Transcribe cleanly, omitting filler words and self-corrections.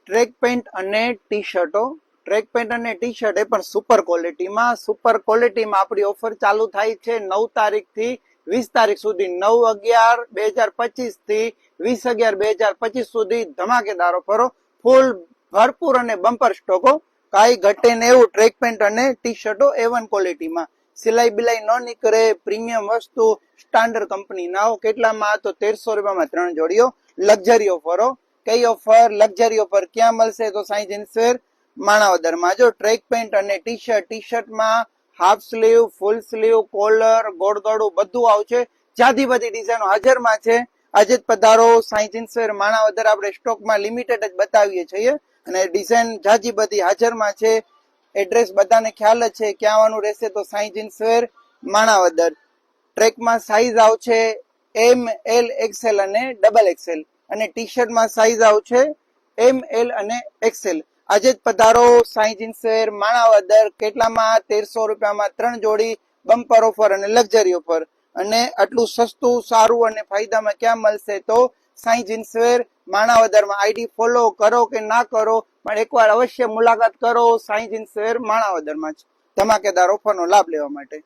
Track pant અને T શર્ટો, track pant અને T shirt એ પણ સુપર ક્વોલિટીમાં. સુપર ક્વોલિટીમાં આપણી ઓફર ચાલુ થાય છે 9 તારીખથી 20 તારીખ સુધી. 9/11/2025 થી 20/11/2025 સુધી ધમાકેદાર ઓફરો, ફૂલ ભરપૂર અને બમ્પર સ્ટોકો. કાંઈ ઘટે ને એવું ટ્રેક પેન્ટ અને ટી શર્ટો A1 ક્વોલિટીમાં. સિલાઈ બિલાઈ ન નીકળે, પ્રીમિયમ વસ્તુ, સ્ટાન્ડર્ડ કંપની ના હો. કેટલામાં? તો 1300 રૂપિયામાં 3 જોડીઓ. લક્ઝરી ઓફરો. કઈ ઓફર? લક્ઝરી ઓફર ક્યાં મળશે? તો સાઈ જીન્સવેર માણાવદરમાં. જો ટ્રેક પેન્ટ અને ટી શર્ટ, ટી શર્ટમાં half sleeve, full sleeve, collar, ગોળગળું બધું આવશે. જ્યાંથી બધી ડિઝાઇનો હાજરમાં છે. આજે જ પધારો સાઈ જીન્સવેર માણાવદર. આપણે સ્ટોકમાં લિમિટેડ જ બતાવીએ છીએ અને ડિઝાઇન જાજી બધી હાજરમાં છે. એડ્રેસ બધાને ખ્યાલ જ છે, ક્યાં આવવાનું રહેશે? તો સાઈ જીન્સવેર માણાવદર. ટ્રેકમાં સાઈઝ આવશે M, L, XL અને XXL અને ટી શર્ટમાં સાઈઝ આવશે M, L અને XL. આજે જ પધારો સાઈ જીન્સવેર માણાવદર. કેટલામાં? 1300 રૂપિયામાં 3 જોડી. બમ્પર ઓફર અને લક્ઝરી ઓફર. અને આટલું સસ્તું, સારું અને ફાયદામાં ક્યાં મળશે? તો સાઈ જીન્સવેર માણાવદરમાં. આઈડી ફોલો કરો કે ના કરો, પણ એકવાર અવશ્ય મુલાકાત કરો સાઈ જીન્સવેર માણાવદરમાં જ ધમાકેદાર ઓફરનો લાભ લેવા માટે.